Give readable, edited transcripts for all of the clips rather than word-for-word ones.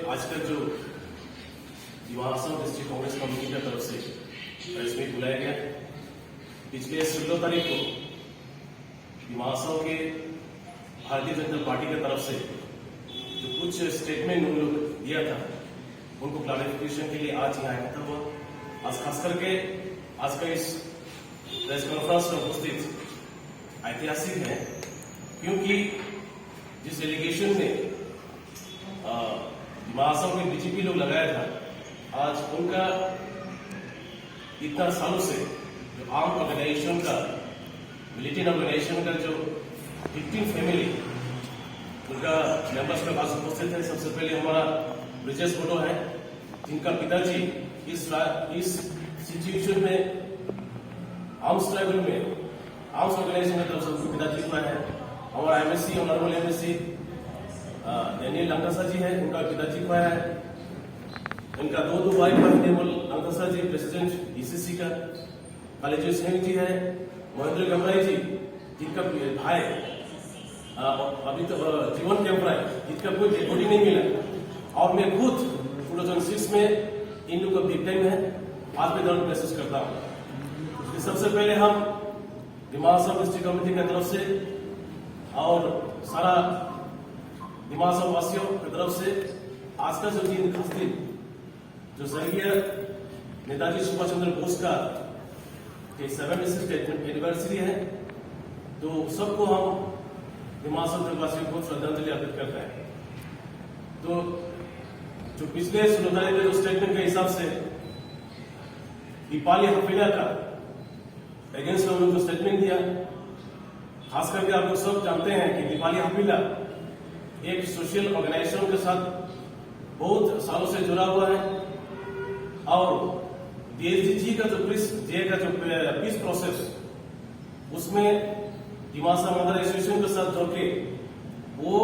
आज का जो महासव डिस्ट्रिक्ट कांग्रेस कमेटी की तरफ से प्रेस मीट बुलाया गया। पिछले 16 तारीख को महासव के भारतीय जनता पार्टी की तरफ से जो कुछ स्टेटमेंट उन लोग दिया था उनको क्लैरिफिकेशन के लिए आज यहाँ इकट्ठा हुआ। आज खास करके आज का इस प्रेस कॉन्फ्रेंस में उपस्थित ऐतिहासिक है, क्योंकि जिस एलिगेशन में महासव में बीजेपी लोग लगाया था, आज उनका इतना सालों से जो आर्म ऑर्गेनाइजेशन का मिलिटेंट ऑर्गेनाइजेशन का जो विक्टिम फैमिली उनका मेंबर्स में पास उपस्थित है। सबसे पहले हमारा ब्रिजेश फोटो है, जिनका पिताजी इस सिचुएशन में आर्म्स ट्राइबल में आर्म्स ऑर्गेनाइजेशन की तरफ से उनके पिताजी हुआ है। हमारा एमएससी ऑनरेबल एमएससी डेनियल लंकासा जी है, उनका पिताजी हुआ है। इनका दो वाइफ डेनियल लंकासा जी प्रेसिडेंट ईसीसी का, कालीजी सिंह जी है, महेंद्र गमराई जी जिनका भाई अभी तो जीवन कैमराई जिनका कोई डेड बॉडी नहीं मिला, और मैं खुद 2006 में इन लोग का विक्टिम है, आज मैं दौरान मैसेज करता हूँ। सबसे पहले हम महासव डिस्ट्रिक्ट कमेटी की तरफ से और सारा महासव वासियों की तरफ से आज का जो दिन खास दिन जो स्वर्गीय नेताजी सुभाष चंद्र बोस का 76th एनिवर्सरी है, तो सबको हम महासव वासियों को श्रद्धांजलि अर्पित करते हैं। तो जो पिछले 16 तारीख के जो स्टेटमेंट के हिसाब से दीपाली हफीला का अगेंस्ट में उन्होंने स्टेटमेंट दिया, खास करके आप लोग सब जानते हैं कि दीपाली हफीला एक सोशल ऑर्गेनाइजेशन के साथ बहुत सालों से जुड़ा हुआ है, और DSG का जो पीस प्रोसेस उसमें महासव मदर एसोसिएशन के साथ जोड़ के वो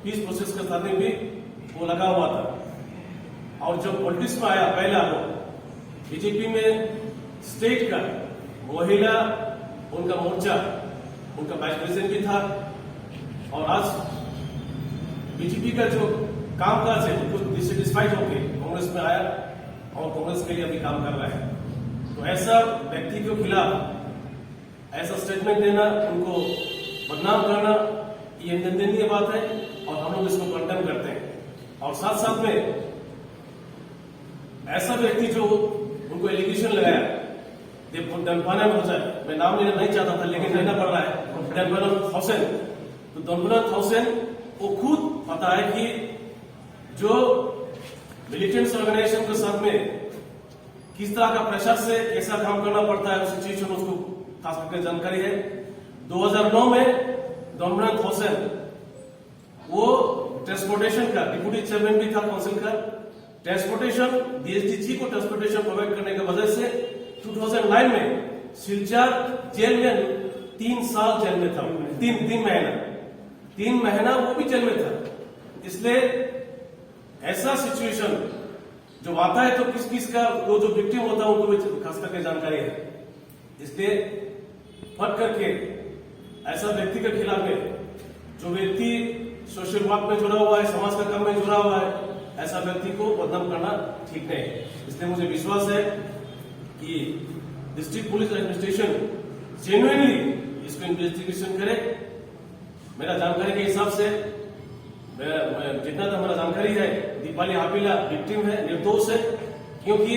पीस प्रोसेस के साथ में भी वो लगा हुआ था। और जब पॉलिटिक्स में आया पहला वो बीजेपी में स्टेट का महिला उनका मोर्चा उनका वाइस प्रेसिडेंट भी था, और आज बीजेपी का जो कामकाज है कुछ डिससेटिस्फाइड होकर कांग्रेस में आया और कांग्रेस के लिए अभी काम कर रहा है। तो ऐसा व्यक्ति के खिलाफ ऐसा स्टेटमेंट देना, उनको बदनाम करना, ये निंदनीय बात है और हम लोग इसको कंडेम करते हैं। और साथ साथ में ऐसा व्यक्ति जो उनको एलिगेशन लगाया दंपनन हो जाए, मैं नाम लेना नहीं चाहता था लेकिन लेना पड़ रहा है, दंपनन हुसैन। तो दंपनन हुसैन वो खुद पता है कि जो मिलिटेंट्स ऑर्गेनाइजेशन के साथ में किस तरह का प्रेशर से कैसा काम करना पड़ता है, उस सिचुएशन उसको खास करके जानकारी है। 2009 में दंपनन हुसैन वो ट्रांसपोर्टेशन का डिप्यूटी चेयरमैन भी था काउंसिल का, ट्रांसपोर्टेशन DSG को ट्रांसपोर्टेशन प्रोवाइड करने की वजह से 2009 में सिलचर जेल में 3 साल जेल में था, 3 महीना वो भी जेल में था। इसलिए ऐसा सिचुएशन जो आता है तो किस का वो जो विक्टिम होता है उनको भी खास करके जानकारी है। इसलिए फट करके ऐसा व्यक्ति के खिलाफ में जो व्यक्ति सोशल वर्क में जुड़ा हुआ है, समाज का काम में जुड़ा हुआ है, ऐसा व्यक्ति को बदनाम करना ठीक नहीं। इसलिए मुझे विश्वास है कि डिस्ट्रिक्ट पुलिस एडमिनिस्ट्रेशन जेन्युइनली इसको इन्वेस्टिगेशन करे। मेरा जानकारी के हिसाब से जितना तो हमारा जानकारी है, दीपाली हफीला विक्टिम है, निर्दोष है, क्योंकि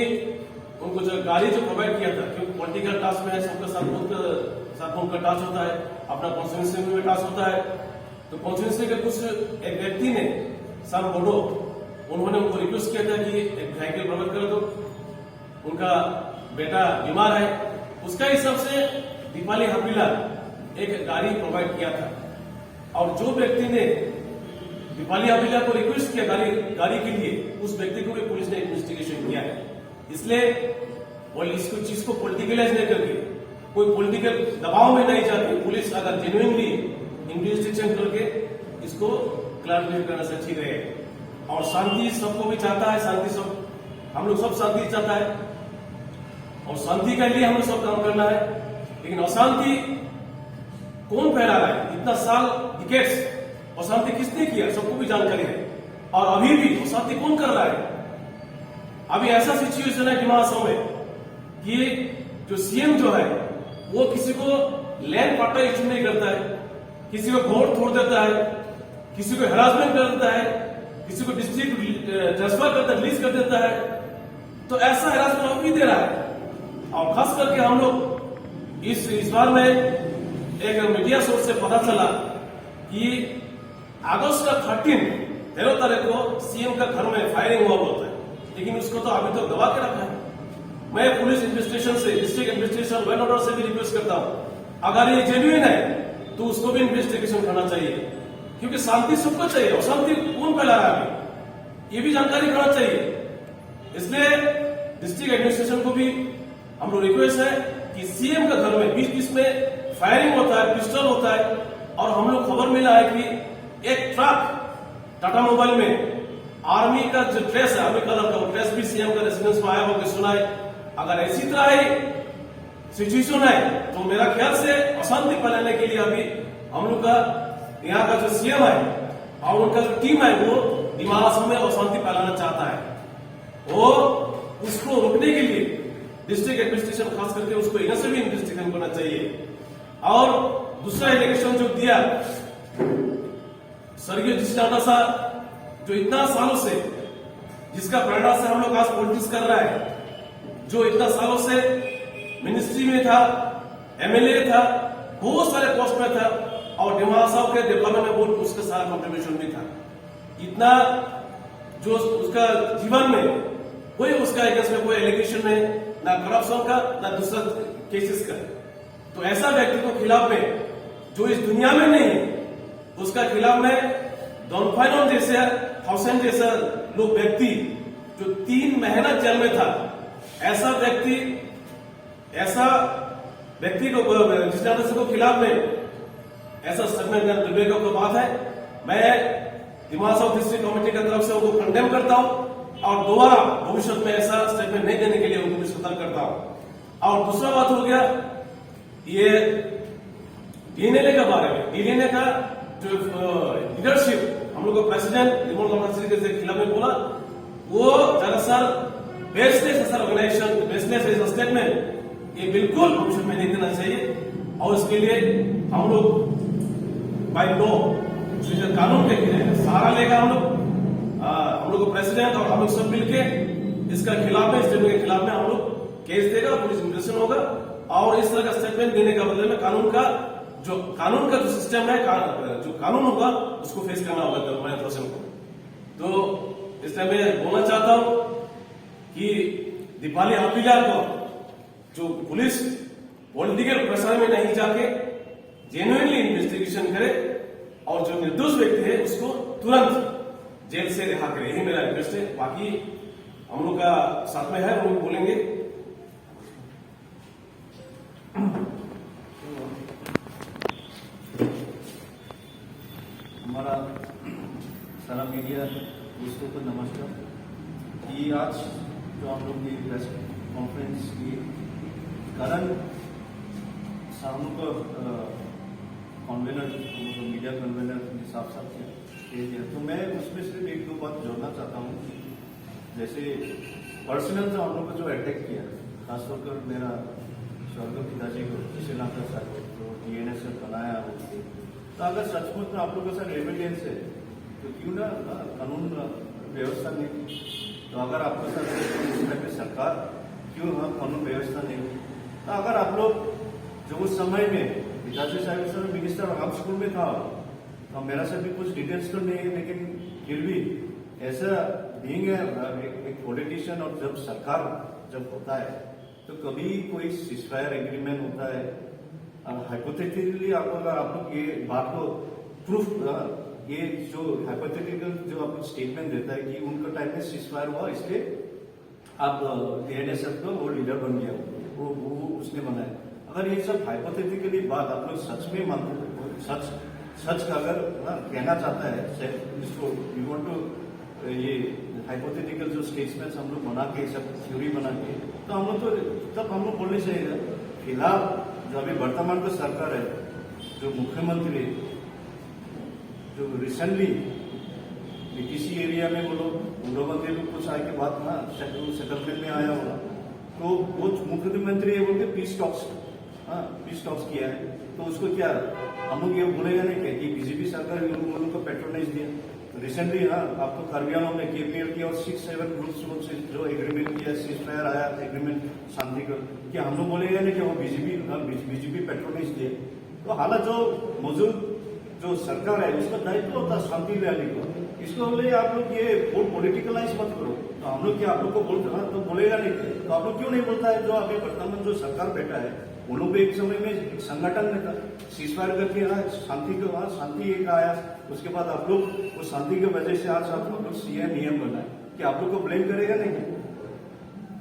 उनको जो गाड़ी जो प्रोवाइड किया था, क्योंकि पॉलिटिकल टास्क में है, सबके साथ उनका टास्क होता है, अपना कॉन्स्टिट्यूंसी में टास्क होता है। तो कॉन्स्टिट्यूंसी के कुछ एक व्यक्ति ने सम बोडो उन्होंने उनको रिक्वेस्ट किया था कि एक व्हीकल प्रोवाइड कर दो, उनका बेटा बीमार है, उसका हिसाब से दीपाली हफीला एक गाड़ी प्रोवाइड किया था। और जो व्यक्ति ने दीपाली हफीला को रिक्वेस्ट किया गाड़ी के लिए, उस व्यक्ति को भी पुलिस ने इन्वेस्टिगेशन किया है। इसलिए वो इसको चीज को पॉलिटिकलाइज नहीं करके, कोई पॉलिटिकल दबाव में नहीं जाती, पुलिस अगर जेन्युइनली इन्वेस्टिगेशन करके इसको क्लैरिफाई करना से ठीक रहेगा। और शांति सबको भी चाहता है, शांति सब हम लोग सब शांति चाहता है, और शांति के लिए हम लोग सब काम करना है। लेकिन अशांति कौन फैला रहा है? इतना साल डिकेट्स अशांति किसने किया? सबको भी जानकारी है। और अभी भी अशांति कौन कर रहा है? अभी ऐसा सिचुएशन है डिमाहासाव में कि जो सीएम जो है वो किसी को लैंड पार्टा इश्यू नहीं करता है, किसी को वोट छोड़ देता है, किसी को हेरासमेंट कर देता है, किसी को डिस्ट्रिक्ट ट्रांसफर करता रिलीज कर देता है। तो ऐसा हेरासमेंट अभी दे रहा है। और खास करके हम लोग इस बार में एक मीडिया सोर्स से पता चला कि अगस्त का 13 तारीख को सीएम का घर में फायरिंग हुआ होता है, लेकिन उसको तो अभी तो दबा के रखा है। मैं पुलिस इन्वेस्टिगेशन से, district investigation law and order से भी रिक्वेस्ट करता हूं, अगर ये जेन्युइन है तो उसको भी इन्वेस्टिगेशन करना चाहिए, क्योंकि शांति सबको चाहिए। और शांति कौन फैला रहा है अभी, ये भी जानकारी करना चाहिए। इसलिए डिस्ट्रिक्ट एडमिनिस्ट्रेशन को भी हम लोग रिक्वेस्ट है कि सीएम का घर में बीच में फायरिंग होता है, पिस्टल होता है, और हम लोग खबर मिला है कि एक ट्रक टाटा मोबाइल में आर्मी का जो ड्रेस है, आर्मी कलर का, वो ड्रेस भी सीएम का रेसिडेंस में आया होकर सुना है। अगर ऐसी तरह ही सिचुएशन है तो मेरा ख्याल से अशांति फैलाने के लिए अभी हम लोग का यहाँ का जो सीएम है और उनका जो टीम है वो डिमाहासाव में अशांति फैलाना चाहता है। वो उसको रोकने के लिए डिस्ट्रिक्ट एडमिनिस्ट्रेशन खास करके उसको यहाँ से भी इन्वेस्टिगेशन करना चाहिए। और दूसरा एलिगेशन जो दिया स्वर्गीय जिष्टाना सा, जो इतना सालों से, जिसका प्रेरणा से हम लोग आज पॉलिटिक्स कर रहा है, जो इतना सालों से मिनिस्ट्री में था, एमएलए था, बहुत सारे पोस्ट में था, और डिमाहासाव के डेवलपमेंट में बहुत उसका सारा कंट्रीब्यूशन भी था। इतना जो उसका जीवन में कोई उसका अगेंस्ट में कोई एलिगेशन नहीं, ना करप्शन का ना दूसरा केसेस का। तो ऐसा व्यक्ति को खिलाफ में जो इस दुनिया में नहीं है, उसका खिलाफ में डॉनफाइनोन जैसे हौसेन जैसा लोग व्यक्ति जो 3 महीना जेल में था, ऐसा व्यक्ति को जिस को खिलाफ में ऐसा स्टेटमेंट देने का बात है। मैं डिमाहासाव डिस्ट्रिक्ट कमेटी की तरफ से उनको कंडेम करता हूं और दोबारा भविष्य में ऐसा स्टेटमेंट नहीं देने के लिए उनको भी सतर्क करता हूं। और दूसरा बात हो गया ये डीएनए के बारे में। डीएनए का जो लीडरशिप हम लोग का प्रेसिडेंट रिमोट गवर्नमेंट के खिलाफ में बोला, वो दरअसल बेसलेस ऑर्गेनाइजेशन, बेसलेस स्टेटमेंट, ये बिल्कुल भविष्य में नहीं देना चाहिए। और इसके लिए हम लोग बाय लॉ कानून के सहारा लेगा। हम लोग प्रेसिडेंट और हम लोग सब मिलके इसका खिलाफ में, स्टेटमेंट के खिलाफ में हम लोग केस देगा, पुलिस इन्वेस्टिगेशन होगा। और इस तरह का स्टेटमेंट देने का बदले में कानून का जो सिस्टम है, जो कानून होगा उसको फेस करना होगा गवर्नमेंट पर्सन को। तो इसलिए मैं बोलना चाहता हूं कि दीपाली आपिला को जो पुलिस पॉलिटिकल प्रेशर में नहीं जाके जेन्युइनली इन्वेस्टिगेशन करे और जो निर्दोष व्यक्ति है उसको तुरंत जेल से रिहा करे, यही मेरा रिक्वेस्ट है। बाकी हम लोग का साथ में है, वो बोलेंगे। हमारा सारा मीडिया दोस्तों को नमस्कार। कि आज जो हम लोग की प्रेस कॉन्फ्रेंस की कारण हम लोग कन्वेनर, मीडिया कन्वेनर के साथ किया, तो मैं उसमें सिर्फ 1-2 बात जोड़ना चाहता हूँ। जैसे पर्सनल जो हम लोग को जो अटैक किया, खासतौर पर मेरा स्वर्गीय पिताजी को श्रीलंका साहब जो डीएनए से बनाया, तो अगर सचमुच में आप लोगों के साथ एविडेंस है तो क्यों ना कानून व्यवस्था नहीं, तो अगर आपके साथ सरकार क्यों कानून व्यवस्था नहीं। तो अगर आप लोग जो उस समय में पिताजी साहब मिनिस्टर हम स्कूल में था, तो मेरा से भी कुछ डिटेल्स तो नहीं है, लेकिन फिर भी ऐसा बीइंग एक पॉलिटिशियन और जब सरकार जब होता है तो कभी कोई सीजफायर एग्रीमेंट होता है। अब हाइपोथेटिकली आप लोग ये बात को प्रूफ, ये जो हाइपोथेटिकल जो आपको स्टेटमेंट देता है कि उनका टाइम में सीजफायर हुआ, इसलिए आप एएनएसएफ का वो लीडर बन गया, वो उसने बनाया। अगर ये सब हाइपोथेटिकली बात आप लोग सच में मानते, सच का अगर कहना चाहता है इसको, यू वांट टू ये हाइपोथेटिकल जो स्टेटमेंट्स हम लोग बना के, सब थ्योरी बना के, तो हम लोग तो तब हम लोग बोलने चाहिए। फिलहाल जो अभी वर्तमान का सरकार है, जो मुख्यमंत्री जो रिसेंटली कि किसी एरिया में वो लोग उग्रवादी लोग कुछ आए के बाद ना सेटलमेंट में आया होगा, तो वो मुख्यमंत्री है बोल के पीस टॉक्स किया है, तो उसको क्या हम लोग ये बोलेगा नहीं क्या कि बीजेपी सरकार इन लोगों को पेट्रोनाइज दिया। रिसेंटली आपको कार्बी आंगलॉन्ग में केपीएल की और 6-7 ग्रुप्स से जो एग्रीमेंट किया, सीज फायर आया एग्रीमेंट शांति का, क्या हम लोग बोलेगा नहीं कि वो बीजेपी पेट्रोनाइज दिए। तो हालांकि जो मौजूद जो सरकार है उसका दायित्व होता है शांति लाने का, इसको लिए आप लोग ये बहुत पॉलिटिकलाइज मत करो। तो हम लोग क्या आप लोग को बोलते हैं तो बोलेगा नहीं, तो आप लोग क्यों नहीं बोलता है जो अभी वर्तमान जो सरकार बैठा है उन लोग भी एक समय में एक संगठन में था, सीज फायर करके शांति एक आया, उसके बाद आप लोग उस शांति की वजह से आज आप लोग सीएम नियम बनाए, कि आप लोग को ब्लेम करेगा नहीं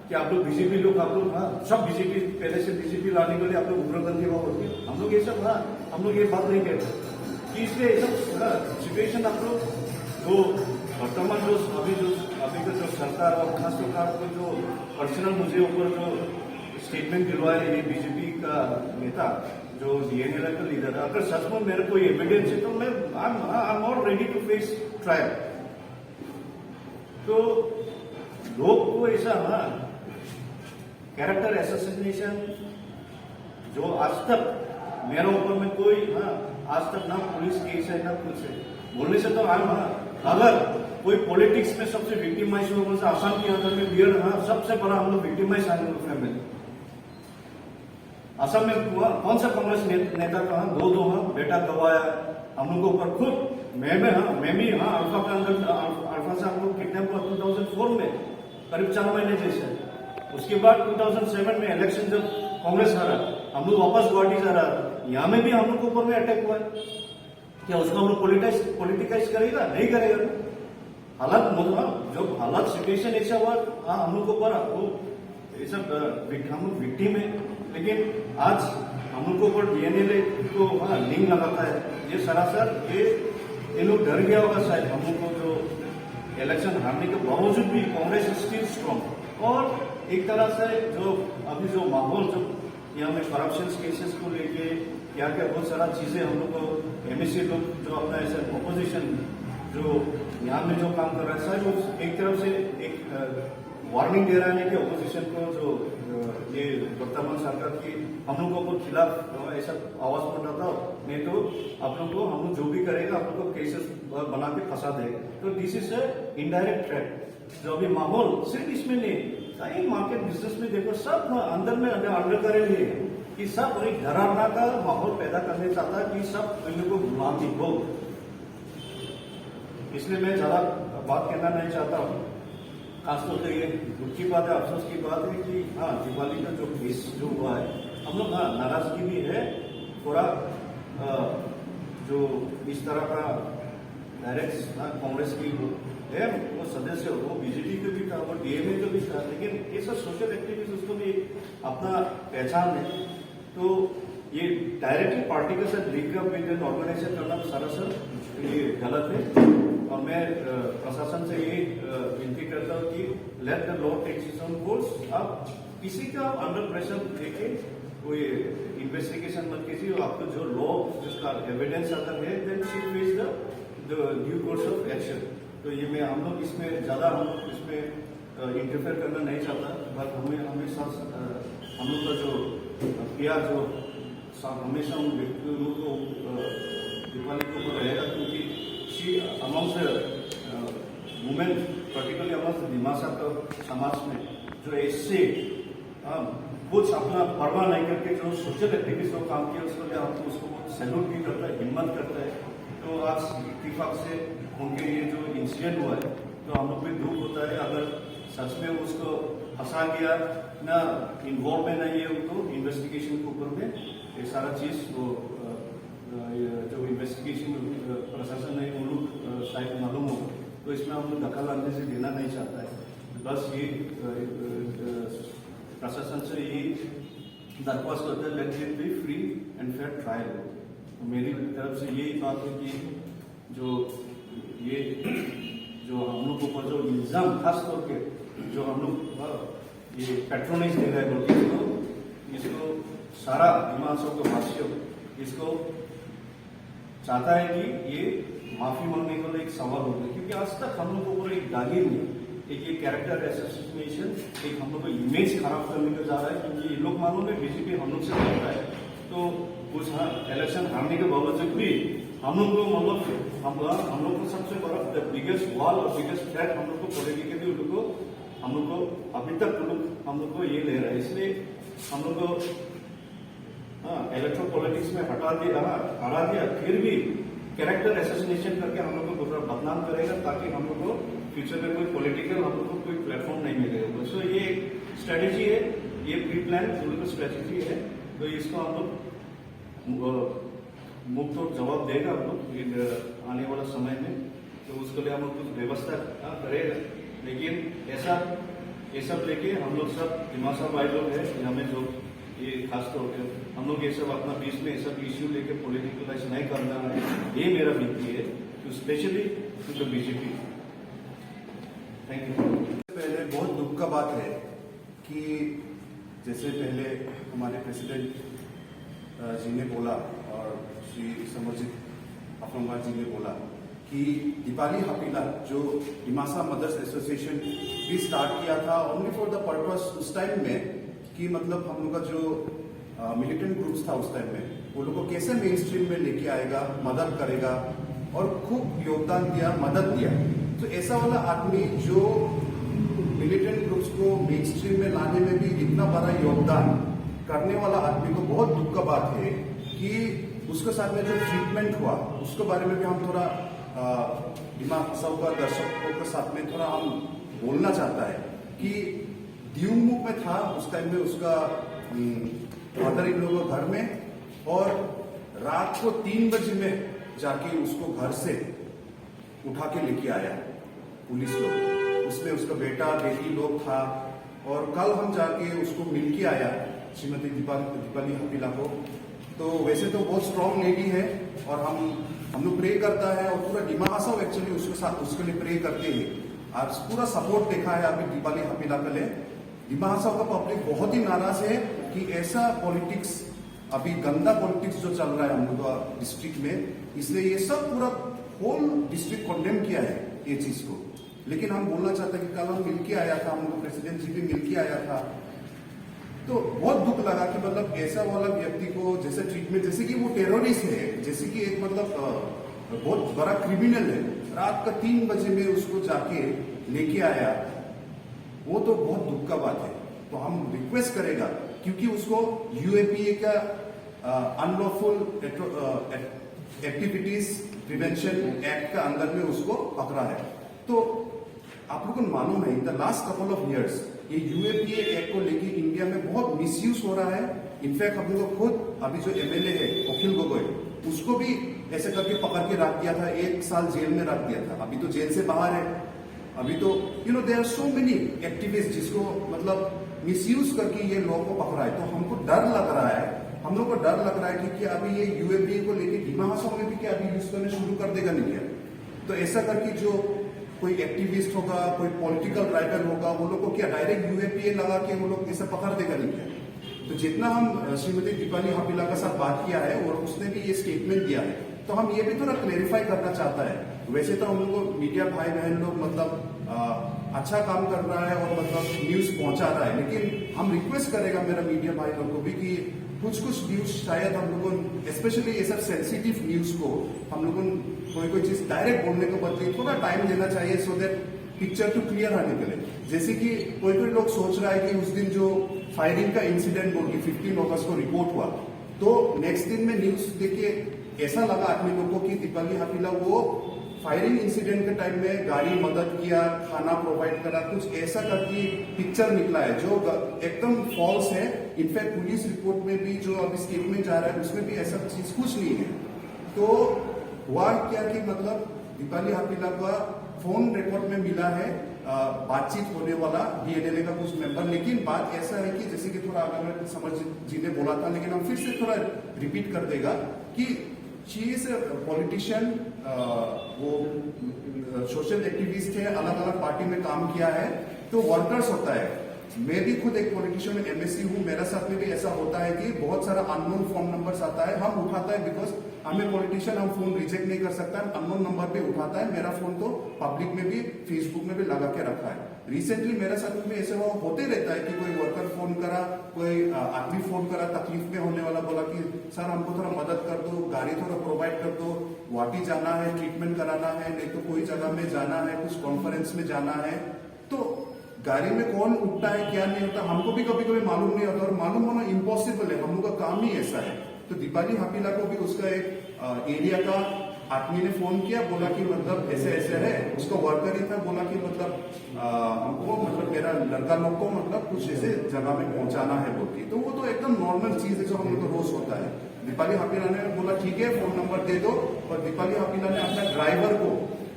कि आप लोग बीजेपी लोग आप लोग सब बीजेपी पहले से बीजेपी लाने के लिए आप लोग उग्रपंथी भाव होती है, हम लोग ये सब हम लोग ये बात नहीं कहते कि इसलिए ये सब सिचुएशन आप लोग जो वर्तमान जो अभी का जो सरकार और खास सरकार को जो पर्सनल मुझे ऊपर जो स्टेटमेंट दिलवाए ये बीजेपी का नेता जो डीएनएल का लीडर है, अगर सच में मेरे कोई एविडेंस है तो मैं I am not ready to face trial. तो लोग को ऐसा कैरेक्टर एसोसिएशन जो आज तक मेरे ऊपर में कोई आज तक ना पुलिस केस है ना कुछ है, बोलने से तो अगर कोई पॉलिटिक्स में सबसे विक्टिमाइज हुआ तो आसाम के अंदर में बियर सबसे बड़ा हम लोग विक्टिमाइज आने लोग फैमिली। असम में कौन सा कांग्रेस नेता का दो बेटा गवाया हम लोग के ऊपर खुद मैं भी अल्फा के अंदर अल्फा से हम लोग किडनैप हुआ 2004 में करीब 4 महीने जैसे। उसके बाद 2007 में इलेक्शन जब कांग्रेस हारा हम लोग वापस गुवाहाटी जा रहा, यहाँ में भी हम लोग के ऊपर में अटैक हुआ है, क्या उसको हम लोग पॉलिटिकाइज करेगा? नहीं करेगा। हालात जब हालात सिचुएशन ऐसा हुआ हम लोग को ऊपर वो ऐसा हम लोग विक्टिम है, लेकिन आज हम लोग को ऊपर डीएनएल को लिंक लगाता है, ये सरासर ये लोग डर गया होगा शायद हम लोग को जो इलेक्शन हारने के बावजूद भी कांग्रेस स्टिल स्ट्रॉन्ग। और एक तरह से जो अभी जो माहौल जो यहाँ में करप्शन केसेस को लेके यहाँ के बहुत सारा चीजें हम लोग को एमएससी लोग जो अपना ऐसा ऑपोजिशन जो यहाँ में जो काम कर रहा है शायद वो एक तरफ से एक वार्निंग दे रहा है कि ऑपोजिशन को जो ये वर्तमान सरकार की हम लोगों को खिलाफ ऐसा आवाज उठ रहा था, नहीं तो आप लोग को हम लोग जो भी करेगा आप लोग को केसेस बना के फंसा देगा। तो दिस इज इनडायरेक्ट थ्रेट जो अभी माहौल सिर्फ इसमें नहीं, कई मार्केट बिजनेस में देखो सब अंदर में अंडर करेंट है कि सब एक डरावना का माहौल पैदा करने चाहता है कि सब इन लोगों को गुलामी हो। इसलिए मैं ज्यादा बात कहना नहीं चाहता हूँ। खासतौर पर ये दुख की बात है, अफसोस की बात है कि दिवाली का जो केस जो हुआ है हम लोग नाराजगी भी है थोड़ा, जो इस तरह का डायरेक्ट कांग्रेस की है वो सदस्य वो बीजेपी का भी था वो डीएमए का भी था, लेकिन ये सब सोशल एक्टिविस्ट उसको भी अपना पहचान है। तो ये डायरेक्टली पार्टी के साथ link up with an organisation करना सरासर ये गलत है। और मैं प्रशासन से ये विनती करता हूँ कि let the law takes its own course. आप किसी का अंडर प्रेशर देके कोई इन्वेस्टिगेशन मत कीजिए, आपको जो लॉ जिसका एविडेंस अगर है then she face the due course of action. तो ये मैं हम लोग इसमें ज्यादा हम लोग इसमें इंटरफेयर करना नहीं चाहता, बट हमें हमेशा हम लोग का जो प्यार जो हमेशा उन व्यक्तियों को दिवाली के ऊपर रहेगा, क्योंकि she amount women particularly amount Dimasa का समाज में जो ऐसे कुछ अपना परवाह नहीं करके जो सोशल एक्टिविस्ट को काम किया उसको आपको उसको सैल्यूट भी करता है, हिम्मत करता है। तो आज इत्तेफाक से उनके लिए जो इंसिडेंट हुआ है तो हम लोग भी दुख होता है, अगर सच में उसको फंसा गया ना इन्वॉल्व में नहीं है तो इन्वेस्टिगेशन के ऊपर में ये सारा चीज वो जो इन्वेस्टिगेशन प्रशासन है वो लोग शायद मालूम हो, तो इसमें हम लोग दखल अंदाजी से देना नहीं चाहता है। बस ये प्रशासन से ये दरख्वास्त करते हैं let it be free and fair trial. तो मेरी तरफ से यही बात है कि जो ये जो हम लोग के ऊपर जो इल्जाम खास तौर पे जो हम लोग ये पेट्रोनाइज दे रहे हैं बोलते इसको सारा हिमाचल के वासियों इसको चाहता है कि ये माफी मांगने को एक सवाल होगा, क्योंकि आज तक हम लोग को पूरा एक गाली में एक ये कैरेक्टर एसोसिएशन एक हम लोग को इमेज खराब करने का जा रहा है, क्योंकि ये लोग मालूम है बीजेपी हम लोग से लड़ता है, तो कुछ इलेक्शन हारने के बावजूद भी हम लोग को मतलब हम लोग को सबसे बड़ा द बिगेस्ट वॉल और बिगेस्ट थ्रेट हम लोग को पॉलिटिकली हम लोग को अभी तक हम लोग को ये ले रहा है, इसलिए हम लोग को इलेक्ट्रो पॉलिटिक्स में हरा दिया, फिर भी कैरेक्टर एसोसिएशन करके हम लोग को बदनाम करेगा, ताकि हम लोग को फ्यूचर में कोई पॉलिटिकल हम लोग को कोई प्लेटफॉर्म नहीं मिलेगा। सो ये स्ट्रेटेजी है, ये प्री प्लान स्ट्रेटेजी है, तो इसको हम लोग मुक्त और जवाब देगा हम लोग आने वाला समय में, तो उसके लिए हम लोग कुछ व्यवस्था करेगा। लेकिन ऐसा ये सब लेके हम लोग सब दिमासा भाई लोग है, हमें जो ये खास तौर पे हम लोग ये सब अपना बीच में ये सब इश्यू लेके पॉलिटिकलाइज नहीं करना है, ये मेरा विनती है, तो specially to the BJP. Thank you. पहले बहुत दुख का बात है कि जैसे पहले हमारे प्रेसिडेंट जी ने बोला और श्री समरजीत अफरंगा जी ने बोला कि दीपाली हपीला जो डिमासा मदर्स एसोसिएशन भी स्टार्ट किया था ओनली फॉर द पर्पस उस टाइम में कि मतलब हम लोग का जो मिलिटेंट ग्रुप्स था उस टाइम में वो लोग को कैसे मेन स्ट्रीम में लेके आएगा, मदद करेगा और खूब योगदान दिया, मदद दिया। तो ऐसा वाला आदमी जो मिलिटेंट ग्रुप्स को मेन स्ट्रीम में लाने में भी इतना बड़ा योगदान करने वाला आदमी को बहुत दुख का बात है कि उसके साथ में जो ट्रीटमेंट हुआ उसके बारे में भी हम थोड़ा दिमाग फंसाव का दर्शकों के साथ में थोड़ा हम बोलना चाहता है कि दियुमुख में था उस टाइम में उसका फादर इन लोगों घर में, और रात को 3 बजे में जाके उसको घर से उठा के लेके आया पुलिस लोग, उसमें उसका बेटा बेटी लोग था, और कल हम जाके उसको मिल के आया श्रीमती दीपाली हपीला को। तो वैसे तो बहुत स्ट्रांग लेडी है और हम लोग प्रे करता है और पूरा डिमासा एक्चुअली उसके साथ उसके लिए प्रे करते हैं। आज पूरा सपोर्ट देखा है अभी दीपाली हपीला के लिए। डिमासा का पब्लिक बहुत ही नाराज है कि ऐसा पॉलिटिक्स अभी गंदा पॉलिटिक्स जो चल रहा है हम लोग डिस्ट्रिक्ट में, इसलिए ये सब पूरा होल डिस्ट्रिक्ट कंडेम किया है ये चीज को। लेकिन हम बोलना चाहते हैं कि कल हम मिलके आया था, हम लोग प्रेसिडेंट जी भी मिलके आया था, तो बहुत दुख लगा कि मतलब ऐसा वाला व्यक्ति को जैसे ट्रीटमेंट, जैसे कि वो टेररिस्ट है, जैसे कि एक मतलब बहुत बड़ा क्रिमिनल है, रात का 3 बजे में उसको जाके लेके आया, वो तो बहुत दुख का बात है। तो हम रिक्वेस्ट करेगा क्योंकि उसको यूएपीए का अनलॉफुल एक्टिविटीज प्रिवेंशन एक्ट का अंदर में उसको पकड़ा है। तो आप लोगों को मालूम है in the last couple of years ये यूएपीए एक्ट को लेके इंडिया में बहुत मिसयूज हो रहा है। इनफैक्ट हम लोग खुद अभी जो एमएलए है अखिल गोगोई, उसको भी ऐसे करके पकड़ के रख दिया था, 1 साल जेल में रख दिया था। अभी तो जेल से बाहर है। अभी तो there are so many activist जिसको मतलब मिसयूज करके ये लोगों को पकड़ा है। तो हमको डर लग रहा है, हम लोग को डर लग रहा है कि क्या अभी ये यूएपीए को लेके डिमासा में भी क्या अभी यूज करने शुरू कर देगा नहीं क्या? तो ऐसा करके जो कोई एक्टिविस्ट होगा, कोई पॉलिटिकल राइटर होगा, वो लोग को क्या डायरेक्ट यूएपीए लगा के वो लोग ऐसा पकड़ देगा नहीं क्या? तो जितना हम श्रीमती दीपाली हपीला के साथ बात किया है और उसने भी ये स्टेटमेंट दिया है, तो हम ये भी थोड़ा क्लेरिफाई करना चाहता है। वैसे तो हम लोग को मीडिया भाई बहन लोग मतलब अच्छा काम कर रहा है और मतलब न्यूज पहुंचा रहा है, लेकिन हम रिक्वेस्ट करेगा मेरा मीडिया भाई लोग को भी कि कुछ न्यूज शायद हम लोगों स्पेशली ये सब सेंसिटिव न्यूज को हम लोगों कोई चीज डायरेक्ट बोलने के बदले थोड़ा टाइम देना चाहिए, so that picture to clear आने के लिए। जैसे कि कोई लोग सोच रहा है कि उस दिन जो फायरिंग का इंसिडेंट बोल के 15 अगस्त को रिपोर्ट हुआ, तो नेक्स्ट दिन में न्यूज देखे ऐसा लगा आदमी लोगों को कि दीपाली हपीला वो फायरिंग इंसिडेंट के टाइम में गाड़ी मदद किया, खाना प्रोवाइड करा, कुछ ऐसा करके पिक्चर निकला है जो एकदम फॉल्स है। इनफैक्ट पुलिस रिपोर्ट में भी जो अभी स्टेटमेंट आ रहा है उसमें भी ऐसा चीज कुछ नहीं है। तो हुआ क्या कि मतलब दीपाली हपीला का फोन रिकॉर्ड में मिला है बातचीत होने वाला डीएनएलए का कुछ मेंबर, लेकिन बात ऐसा है कि जैसे कि थोड़ा अगर समझ जी ने बोला था, लेकिन हम फिर से थोड़ा रिपीट कर देगा कि शी इज पॉलिटिशियन, वो सोशल एक्टिविस्ट है, अलग अलग पार्टी में काम किया है, तो वर्कर्स होता है। मैं भी खुद एक पॉलिटिशियन एमएससी हूँ, मेरे साथ में भी ऐसा होता है कि बहुत सारा अननोन फोन नंबर्स आता है, हम उठाता है बिकॉज हमें पॉलिटिशियन हम फोन रिजेक्ट नहीं कर सकता, अननोन नंबर पे उठाता है। मेरा फोन तो पब्लिक में भी फेसबुक में भी लगा के रखा है। रिसेंटली मेरे साथ में ऐसे वो होते रहता है कि कोई वर्कर फोन करा, कोई आदमी फोन करा तकलीफ में होने वाला, बोला कि सर हमको थोड़ा मदद कर दो, गाड़ी थोड़ा प्रोवाइड कर दो, वाटी जाना है, ट्रीटमेंट कराना है, नहीं तो कोई जगह में जाना है, कुछ कॉन्फ्रेंस में जाना है। तो गाड़ी में कौन उठता है क्या नहीं होता हमको भी कभी कभी मालूम नहीं होता, और मालूम होना इम्पॉसिबल है, हम लोग का काम ही ऐसा है। तो दीपाली हापीला को भी उसका एक एरिया का आदमी ने फोन किया, बोला कि मतलब ऐसे ऐसे है, उसका वर्कर ही था, बोला कि मतलब हमको मतलब मेरा लड़का लोग को मतलब कुछ ऐसे जगह में पहुंचाना है बोल के। तो वो तो एकदम नॉर्मल चीज है जो हम लोग को रोज होता है। दीपाली हापीला ने बोला ठीक है फोन नंबर दे दो, और दीपाली हापीला ने अपना ड्राइवर को,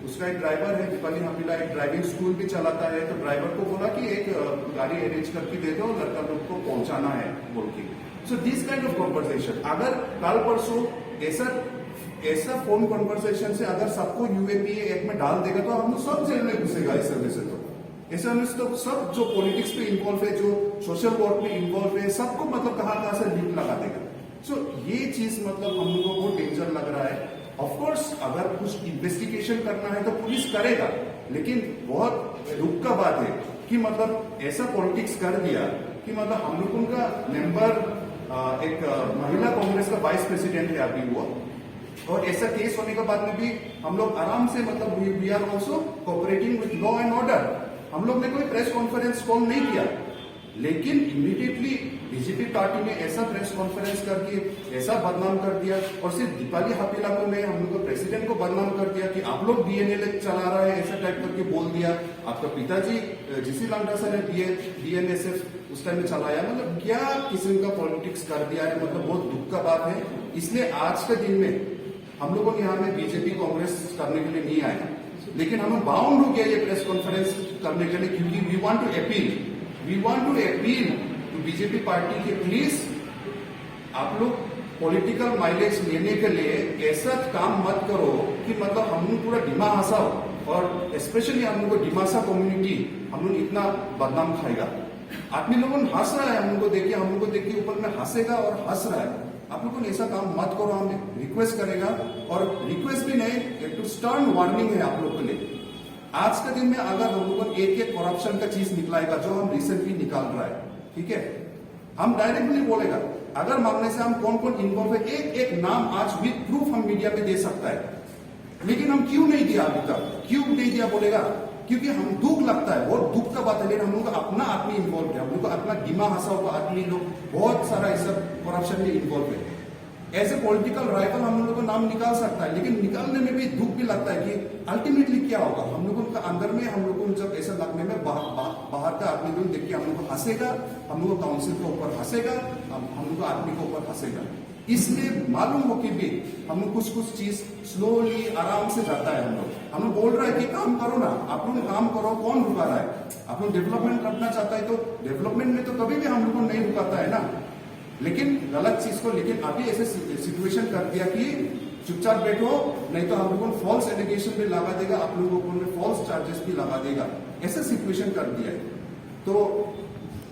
उसका एक ड्राइवर है, दीपाली हापीला एक ड्राइविंग स्कूल भी चलाता है, तो ड्राइवर को बोला कि एक गाड़ी अरेंज करके दे दो, लड़का लोग को पहुंचाना है बोल के। So this kind of conversation, अगर कल परसों ऐसा फोन कॉन्वर्सेशन से अगर सबको यूएपीए एक्ट में डाल देगा तो हम लोग सब जेल में घुसेगा इस वजह से। तो ऐसा तो सब जो पॉलिटिक्स पे इन्वॉल्व है, जो सोशल वर्क में इन्वॉल्व है, सबको मतलब कहां से लिंक लगा देगा। सो ये चीज मतलब हम लोगों को बहुत डेंजर लग रहा है। ऑफकोर्स अगर कुछ इन्वेस्टिगेशन करना है तो पुलिस करेगा, लेकिन बहुत दुख का बात है कि मतलब ऐसा पॉलिटिक्स कर दिया कि मतलब हम लोगों का मेंबर एक महिला कांग्रेस का वाइस प्रेसिडेंट है अभी वो, और ऐसा केस होने के बाद में भी हम लोग आराम से मतलब we are also cooperating with law and order. हम लोग ने कोई प्रेस कॉन्फ्रेंस कॉल नहीं किया, लेकिन इमीडिएटली बीजेपी पार्टी ने ऐसा प्रेस कॉन्फ्रेंस करके ऐसा बदनाम कर दिया, और सिर्फ दीपाली हापीला को नहीं, हम लोग को प्रेसिडेंट को बदनाम कर दिया कि आप लोग डीएनए चला रहा है, ऐसा टाइप करके बोल दिया। आपका पिताजी जीसी लांडा सर ने डीएनएसएफ उस टाइम में चलाया, मतलब क्या किस्म का पॉलिटिक्स कर दिया है, मतलब बहुत दुख का बात है। इसलिए आज के दिन में हम लोगों यहाँ में बीजेपी कांग्रेस करने के लिए नहीं आए, लेकिन हमें बाउंड हो गया ये प्रेस कॉन्फ्रेंस करने के लिए, क्योंकि we want to appeal to BJP party के प्लीज आप लोग पॉलिटिकल माइलेज लेने के लिए ऐसा काम मत करो कि मतलब हम लोग पूरा डिमा हंसाओ, और स्पेशली हम लोग को डिमासा कम्युनिटी हम लोग इतना बदनाम खाएगा। आदमी लोगों हंस रहा है, हम लोग को देखिए ऊपर में हंसेगा और हंस रहा है। आप लोगों ने ऐसा काम मत करो, हम रिक्वेस्ट करेगा, और रिक्वेस्ट भी नहीं, एक टू स्टर्न वार्निंग है आप लोग के लिए। आज के दिन में अगर हम लोगों को एक करप्शन का चीज निकलाएगा जो हम रिसेंटली निकाल रहा है, ठीक है, हम डायरेक्टली बोलेगा, अगर मांगने से हम कौन कौन इन्वॉल्व है एक नाम आज विद प्रूफ हम मीडिया में दे सकता है, लेकिन हम क्यों नहीं दिया अभी तक, क्यों नहीं दिया बोलेगा, क्योंकि हम दुख लगता है, बहुत दुख का बात है। लेकिन हम लोग का अपना आदमी इन्वॉल्व है, हम लोग का अपना डिमा हंसा हुआ आदमी लोग बहुत सारा ऐसा करप्शन में इन्वॉल्व है। ऐसे पॉलिटिकल राइवल हम लोगों को नाम निकाल सकता है, लेकिन निकालने में भी दुख भी लगता है कि अल्टीमेटली क्या होगा। हम लोगों का अंदर में हम लोगों को जब ऐसा लगने में बाहर का आदमी लोग देख के हम लोग को हंसेगा, हम लोग को काउंसिल के ऊपर हंसेगा, हम लोग आदमी के ऊपर हंसेगा। इसलिए मालूम हो कि भी हम लोग कुछ चीज स्लोली आराम से जाता है। हम लोग बोल रहा है कि काम करो ना, आप लोग काम करो, कौन रुका रहा है? आप लोग डेवलपमेंट करना चाहता है तो डेवलपमेंट में तो कभी भी हम लोग को नहीं रुकाता है ना, लेकिन गलत चीज को। लेकिन अभी ऐसे सिचुएशन कर दिया कि चुपचाप बैठो, नहीं तो हम लोगों को फॉल्स एलिगेशन भी लगा देगा, आप लोगों को फॉल्स चार्जेस भी लगा देगा, ऐसा सिचुएशन कर दिया है। तो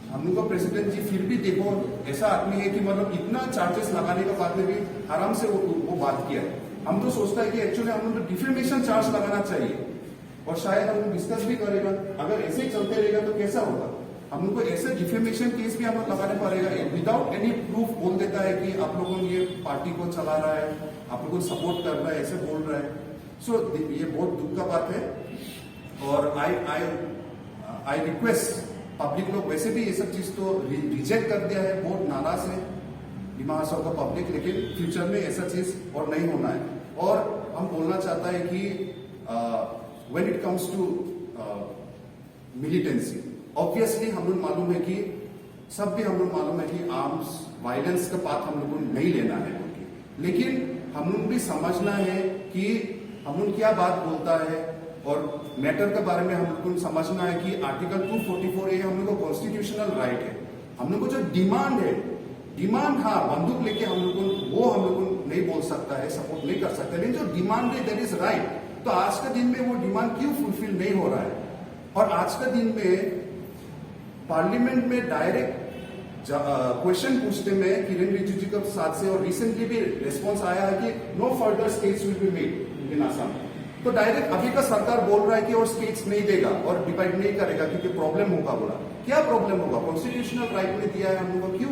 हम लोग का प्रेसिडेंट जी फिर भी देखो ऐसा आदमी है कि मतलब इतना चार्जेस लगाने के बाद में भी आराम से वो बात किया। हम तो सोचता है कि एक्चुअली हम लोग डिफेमेशन चार्ज लगाना चाहिए, और शायद हम डिस्कस भी करेगा, अगर ऐसे ही चलते रहेगा तो कैसा होगा। हम लोग को ऐसे डिफेमेशन केस भी हम लोग लगाने पड़ेगा, विदाउट एनी प्रूफ बोल देता है कि आप लोगों ने ये पार्टी को चला रहा है, आप लोगों को सपोर्ट कर रहा है, ऐसे बोल रहा है। सो ये बहुत दुख का बात है, और आई रिक्वेस्ट पब्लिक लोग, वैसे भी ये सब चीज तो रिजेक्ट कर दिया है, बहुत नाराज है डिमासा का पब्लिक, लेकिन फ्यूचर में ऐसा चीज और नहीं होना है। और हम बोलना चाहता है कि when it comes to militancy, obviously हम लोग मालूम है कि सब भी हम लोग मालूम है कि आर्म्स वायलेंस का पाथ हम लोग को नहीं लेना है, लेकिन हम लोग भी समझना है कि हम लोग क्या बात बोलता है, और मैटर के बारे में हम लोग को समझना है कि आर्टिकल 244A हम लोग को कॉन्स्टिट्यूशनल राइट है। हम लोग को जो डिमांड है, डिमांड हाँ बंदूक लेके हम लोग को वो हम लोग को नहीं बोल सकता है, सपोर्ट नहीं कर सकता, लेकिन जो डिमांड है दैट इज राइट। तो आज के दिन में वो डिमांड क्यों फुलफिल नहीं हो रहा है? और आज के दिन में पार्लियामेंट में डायरेक्ट क्वेश्चन पूछने में किरण रिजिजू के साथ से, और रिसेंटली भी रिस्पॉन्स आया है कि no further states will be made in Assam. तो डायरेक्ट अभी का सरकार बोल रहा है कि और स्टेट्स नहीं देगा और डिवाइड नहीं करेगा क्योंकि प्रॉब्लम होगा। बोला क्या प्रॉब्लम होगा? कॉन्स्टिट्यूशनल राइट में दिया है हम लोग को, क्यों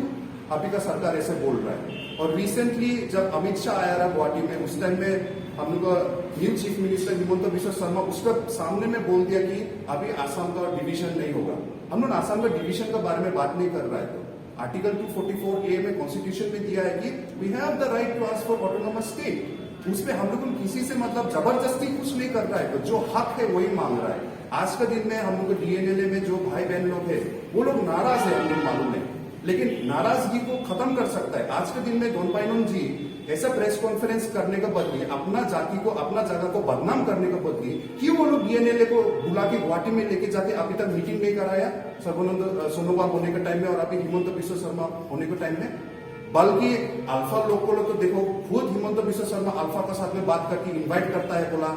अभी का सरकार ऐसे बोल रहा है? और रिसेंटली जब अमित शाह आया रहा गुवाहाटी में, उस टाइम में हम लोग का new chief minister Himanta Biswa Sharma उसका सामने में बोल दिया कि अभी आसाम का डिवीजन नहीं होगा। हम लोग आसाम का डिवीजन के बारे में बात नहीं कर रहा है। तो आर्टिकल 244A में कॉन्स्टिट्यूशन में दिया है कि we have the right to ask for autonomous state. उसमें हम लोग किसी से मतलब जबरदस्ती कुछ नहीं कर रहा है, तो जो हक है वही मांग रहा है। आज के दिन में हम लोग DNLA में जो भाई बहन लोग है वो लोग नाराज है, हम लोग मालूम है, लेकिन नाराजगी को खत्म कर सकता है। आज के दिन में दोनपाइनोन जी ऐसा प्रेस कॉन्फ्रेंस करने के बदले, अपना जाति को अपना जगह को बदनाम करने के बदले, क्यों वो लोग DNLA को बुला के गुवाहाटी में लेके जाके अभी तक मीटिंग नहीं कराया सर्बानंद सोनोवाल होने के टाइम में और अभी हिमंत बिश्व शर्मा होने के टाइम में? बल्कि अल्फा लोग को तो देखो, खुद हिमंत बिश्व शर्मा अल्फा के साथ में बात करके इनवाइट करता है, बोला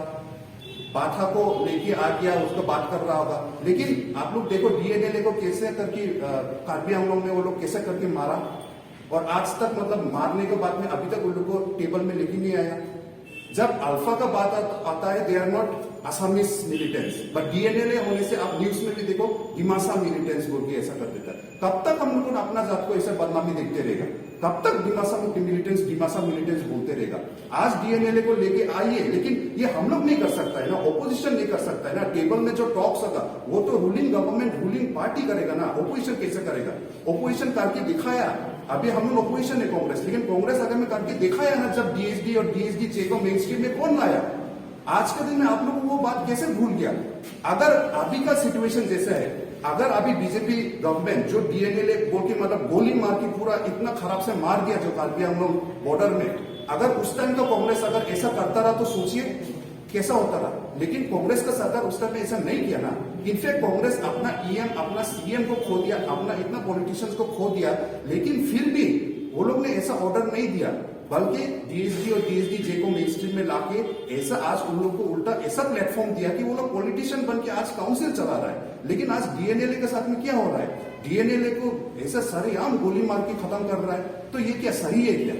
बाथा को लेके आ गया, उसको बात कर रहा होगा। लेकिन आप लोग देखो DNLA को कैसे करके कार्बी आंगलों में वो लोग कैसे करके मारा, और आज तक मतलब मारने के बाद में अभी तक उन लोग को टेबल में लेके नहीं आया। जब अल्फा का बात आता है, they are not Assamese militants, but DNLA होने से आप न्यूज में भी देखो डिमासा मिलिटेंट्स बोल के ऐसा कर देता है। कब तक हम लोग अपना जात को ऐसा बदनामी देखते रहेगा? कब तक डिमासा मिलिटेंट्स बोलते रहेगा? आज DNLA को लेके आइए, लेकिन ये हम लोग नहीं कर सकता है ना, ऑपोजिशन नहीं कर सकता है ना। टेबल में जो टॉक्स होगा वो तो रूलिंग गवर्नमेंट, रूलिंग पार्टी करेगा ना, ऑपोजिशन कैसे करेगा? ऑपोजिशन करके दिखाया, अभी हम लोग ऑपोजिशन है कांग्रेस, लेकिन कांग्रेस अगर में करके दिखाया ना, जब DSD और DSG चे को मेन स्ट्रीम में कौन लाया? आज के दिन में आप लोग वो बात कैसे भूल गया? अगर अभी का सिचुएशन जैसा है, अगर अभी बीजेपी गवर्नमेंट जो DNLA बोल के मतलब गोली मार के पूरा इतना खराब से मार दिया जो कार्बी आंगलों बॉर्डर में, अगर उस टाइम का कांग्रेस अगर ऐसा करता रहा तो सोचिए कैसा होता रहा। लेकिन कांग्रेस का सरकार उस टाइम में ऐसा नहीं किया ना। इनफैक्ट कांग्रेस अपना EM अपना CM को खो दिया, अपना इतना पॉलिटिशियंस को खो दिया, लेकिन फिर भी वो लोग ने ऐसा ऑर्डर नहीं दिया, बल्कि DSD और DSG जे को मेन स्ट्रीम में लाके ऐसा आज उन लोग को उल्टा ऐसा प्लेटफॉर्म दिया कि वो लोग पॉलिटिशियन बन के आज काउंसिल चला रहा है। लेकिन आज DNLA के साथ में क्या हो रहा है? DNLA को ऐसा सरेआम गोली मार के खत्म कर रहा है। तो ये क्या सही है क्या?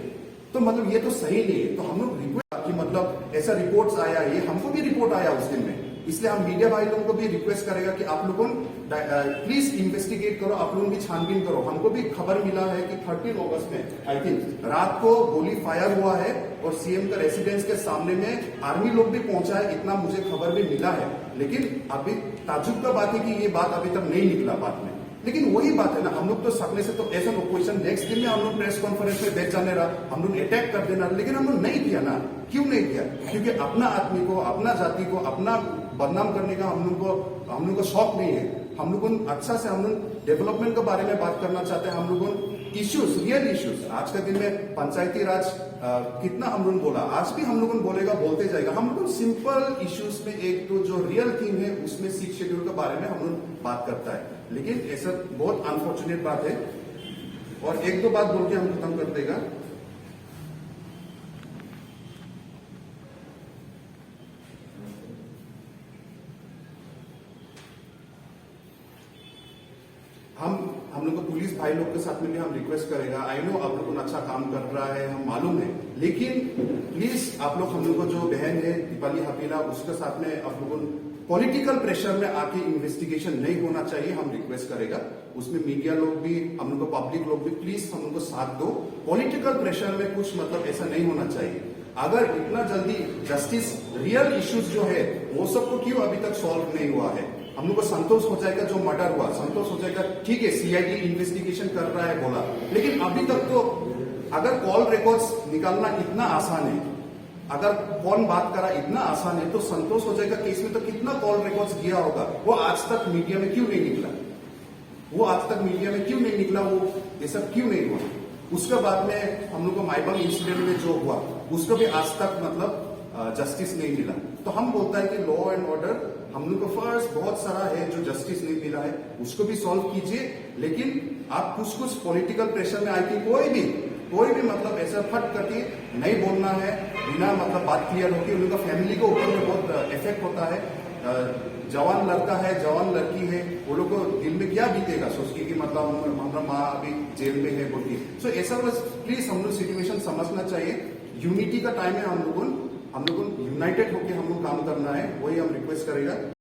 तो मतलब ये तो सही नहीं है। तो हम लोग रिक्वेस्ट कि मतलब ऐसा रिपोर्ट्स आया, ये हमको भी रिपोर्ट आया उस दिन में, इसलिए हम मीडिया भाई लोगों को भी रिक्वेस्ट करेगा कि आप लोगों प्लीज इन्वेस्टिगेट करो, आप लोगों भी छानबीन करो। हमको भी खबर मिला है कि 13 अगस्त में आई थिंक रात को गोली फायर हुआ है और CM का रेसिडेंस के सामने में आर्मी लोग भी पहुंचा है, इतना मुझे खबर भी मिला है। लेकिन अभी ताजुब का बात है कि ये बात अभी तक नहीं निकला बात में। लेकिन वही बात है ना, हम लोग तो सकने से तो ऐसा ऑपोजिशन नेक्स्ट दिन में हम लोग प्रेस कॉन्फ्रेंस में बैठ जाने रहा, हम लोग अटैक कर देना, लेकिन हम लोग नहीं किया ना। क्यों नहीं किया? क्योंकि अपना आदमी को, अपना जाति को, अपना बदनाम करने का हम लोग को शौक नहीं है। हम लोग अच्छा से हम लोग डेवलपमेंट के बारे में बात करना चाहते हैं। हम लोग इश्यूज, रियल इश्यूज, आज के दिन में पंचायती राज कितना हम लोग बोला, आज भी हम लोग बोलेगा, बोलते जाएगा। हम लोग सिंपल इश्यूज में एक तो जो रियल थिंग है उसमें 6 शेड्यूल के बारे में हम लोग बात करता है, लेकिन ऐसा बहुत अनफॉर्चुनेट बात है। और एक दो बात बोल के हम खत्म कर देगा। हम लोग को पुलिस भाई लोग के साथ में भी हम रिक्वेस्ट करेगा, आई नो आप लोग अच्छा काम कर रहा है, हम मालूम है, लेकिन प्लीज आप लोग हम लोग को जो बहन है दीपाली हपीला, उसके साथ में आप लोगों पॉलिटिकल प्रेशर में आके इन्वेस्टिगेशन नहीं होना चाहिए, हम रिक्वेस्ट करेगा। उसमें मीडिया लोग भी, हम लोग को पब्लिक लोग भी, प्लीज हम लोग को साथ दो। पॉलिटिकल प्रेशर में कुछ मतलब ऐसा नहीं होना चाहिए। अगर इतना जल्दी जस्टिस, रियल इश्यूज जो है वो सबको क्यों अभी तक सॉल्व नहीं हुआ है? हम लोग को संतोष हो जाएगा जो मर्डर हुआ, संतोष हो जाएगा, ठीक है CID इन्वेस्टिगेशन कर रहा है बोला, लेकिन अभी तक तो अगर कॉल रिकॉर्ड्स निकालना इतना आसान है, अगर कौन बात करा इतना आसान है, तो संतोष हो जाएगा केस में तो कितना कॉल रिकॉर्ड्स दिया होगा, वो आज तक मीडिया में क्यों नहीं निकला? वो आज तक मीडिया में क्यों नहीं निकला? वो ये सब क्यों नहीं हुआ? उसके बाद में हम लोग को माइबंग इंसिडेंट में जो हुआ उसको भी आज तक मतलब जस्टिस नहीं मिला। तो हम बोलता है कि लॉ एंड ऑर्डर हम लोग को फर्स्ट बहुत सारा है जो जस्टिस नहीं मिला है, उसको भी सॉल्व कीजिए। लेकिन आप कुछ पॉलिटिकल प्रेशर में आके कोई भी मतलब ऐसा फट करके नहीं बोलना है, बिना मतलब बात क्लियर होती है, उनका फैमिली के ऊपर में बहुत इफेक्ट होता है। जवान लड़का है, जवान लड़की है, वो लोग को दिल में क्या बीतेगा सोच के कि मतलब हमारा माँ अभी जेल में है बोल के। सो ऐसा बस प्लीज हम लोग सिचुएशन समझना चाहिए। यूनिटी का टाइम है, हम लोगों यूनाइटेड होकर हम लोग काम करना है, वही हम रिक्वेस्ट करेगा।